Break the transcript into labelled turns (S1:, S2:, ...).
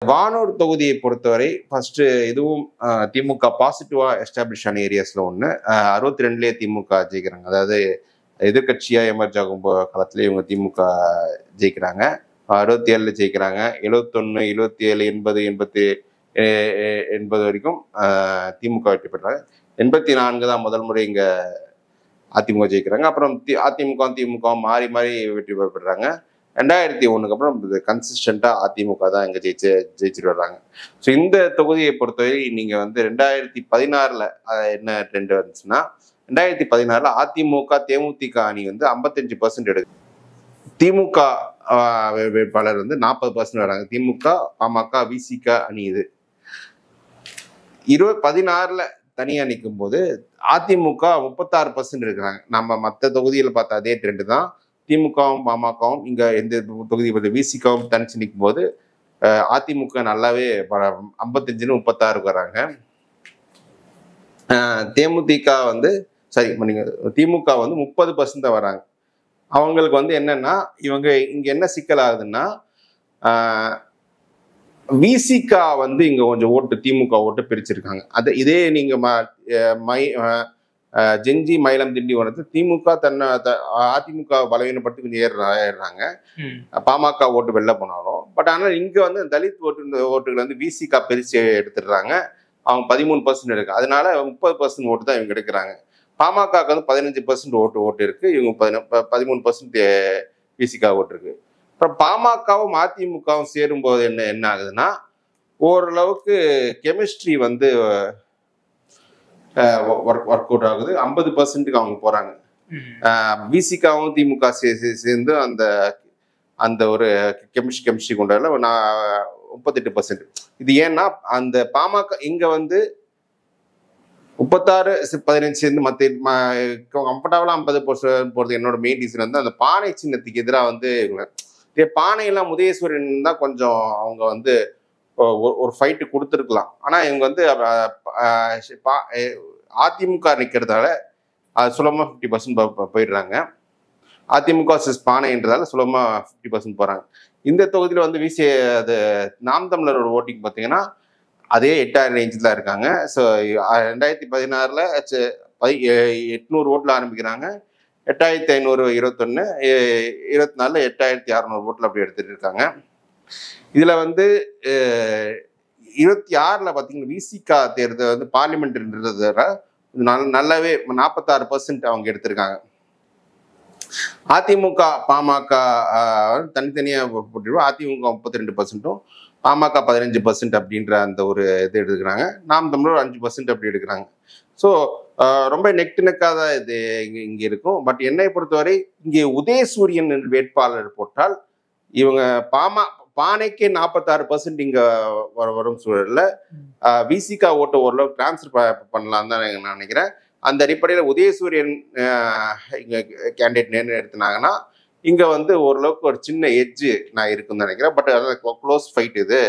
S1: வானூர் தொகுதியை பொறுத்தவரை ஃபர்ஸ்ட் இதுவும் திமுக பாசிட்டிவா எஸ்டாப்ளிஷ் ஆன ஏரியாஸ்ல ஒன்று. 62லயே திமுக ஜெயிக்கிறாங்க. அதாவது எதிர்கட்சியா எமர்ஜ் ஆகும் காலத்துல இவங்க திமுக ஜெயிக்கிறாங்க. 67ல ஜெயிக்கிறாங்க. 71, 77, 80, 80 வரைக்கும் திமுக வெற்றி பெற்றாங்க. 84 தான் முதல் முறை இங்க அதிமுக ஜெயிக்கிறாங்க. அப்புறம் திமுக மாறி மாறி வெற்றி பெறாங்க. 2001 அப்புறம் கன்சிஸ்டண்டா அதிமுக தான் இங்க ஜெயிச்சுட்டு வர்றாங்க. ஸோ இந்த தொகுதியை பொறுத்தவரை நீங்க வந்து 2016ல என்ன ட்ரெண்ட் வந்துச்சுன்னா, 2016ல அதிமுக தேமுதிக அணி வந்து 55% எடுக்கு. திமுக வேட்பாளர் வந்து 40% வராங்க. திமுக பாமக விசிக அணி இது 16ல தனியா நிற்கும் போது அதிமுக 36% இருக்கிறாங்க. நம்ம மற்ற தொகுதியில பார்த்த அதே ட்ரெண்ட் தான். திமுகவும் பாமகவும் இங்க எந்த தொகுதி விசிகவும் தனிச்சு நிற்கும் போது அதிமுக நல்லாவே 55ன்னு 36 வராங்க. தேமுதிக வந்து திமுக வந்து 30% தான் வராங்க. அவங்களுக்கு வந்து என்னன்னா, இவங்க இங்க என்ன சிக்கல் ஆகுதுன்னா, விசிகா வந்து இங்க கொஞ்சம் ஓட்டு திமுக ஓட்டு பிரிச்சிருக்காங்க. இதே நீங்க ஜெஞ்சி மயிலம் திண்டி வரது திமுக அதிமுக பலவீனப்படுத்தி கொஞ்சம் ஏறுறாங்க. பாமக ஓட்டு வெளில போனாலும். பட் ஆனால் இங்க வந்து தலித் ஓட்டுகள் வந்து விசிகா பிரிச்சு எடுத்துடுறாங்க. அவங்க 13% இருக்கு. அதனால 30% ஓட்டு தான் இவங்க எடுக்கிறாங்க. பாமக வந்து 15% ஓட்டு இருக்கு. இவங்க 13% விசிகா ஓட்டு இருக்கு. அப்புறம் பாமகவும் அதிமுகவும் சேரும்போது என்ன ஆகுதுன்னா, ஓரளவுக்கு கெமிஸ்ட்ரி வந்து ஒர்க் அவுட் ஆகுது. 50%க்கு அவங்க போறாங்க. விசிகாவும் திமுக சேர்ந்து அந்த ஒரு கெமிஸ்ட்ரி கொண்டாடல 38%. இது ஏன்னா அந்த பாமக இங்க வந்து 36-15 சேர்ந்து மற்ற கம்ஃபர்டபுளா 50% போறது என்னோட மெயின் ரீசன் வந்து அந்த பானை சின்னத்துக்கு எதிராக வந்து பானையெல்லாம் உதயசூரியன் தான் கொஞ்சம் அவங்க வந்து ஒரு ஃபைட்டு கொடுத்துருக்கலாம். ஆனா இவங்க வந்து அதிமுக நிற்கிறதால அது சுலபமா 50% போயிடுறாங்க. அதிமுக பானைன்றதால சுலபமா 50% போறாங்க. இந்த தொகுதியில வந்து அது நாம் தமிழரோட ஓட்டிங் பார்த்தீங்கன்னா அதே 8000 ரேஞ்சில் தான் இருக்காங்க. ஸோ 2016ல 800 ஓட்டுல ஆரம்பிக்கிறாங்க. 8521, 24ல 8600 ஓட்டுல அப்படி எடுத்துட்டு இருக்காங்க. இதுல வந்து 26ல பார்த்தீங்கன்னா விசிகா தேர்தல் வந்து பார்லிமெண்ட்ன்றது நல்லாவே 46% அவங்க எடுத்திருக்காங்க. அதிமுக பாமக தனித்தனியா போட்டிருவோம். அதிமுக 32%, பாமக 15% அப்படின்ற அந்த ஒரு இது எடுக்கிறாங்க. நாம் தமிழர் 5% அப்படி எடுக்கிறாங்க. ஸோ ரொம்ப நெக்டாக தான் இது இங்க இருக்கும். பட் என்னை பொறுத்தவரை இங்கே உதயசூரியன் வேட்பாளர் போட்டால் இவங்க பானைக்கே 46% இங்க வரும் சூழல்ல விசிகா ஓட்டு ஓரளவு டிரான்ஸ்ஃபர் பண்ணலாம் தான் நான் நினைக்கிறேன். அந்த அடிப்படையில் உதயசூரியன் இங்க கேண்டிடேட் எடுத்துனாங்கன்னா இங்க வந்து ஓரளவுக்கு ஒரு சின்ன எட்ஜ் நான் இருக்குன்னு நினைக்கிறேன். பட் அதான் க்ளோஸ் ஃபைட் இது.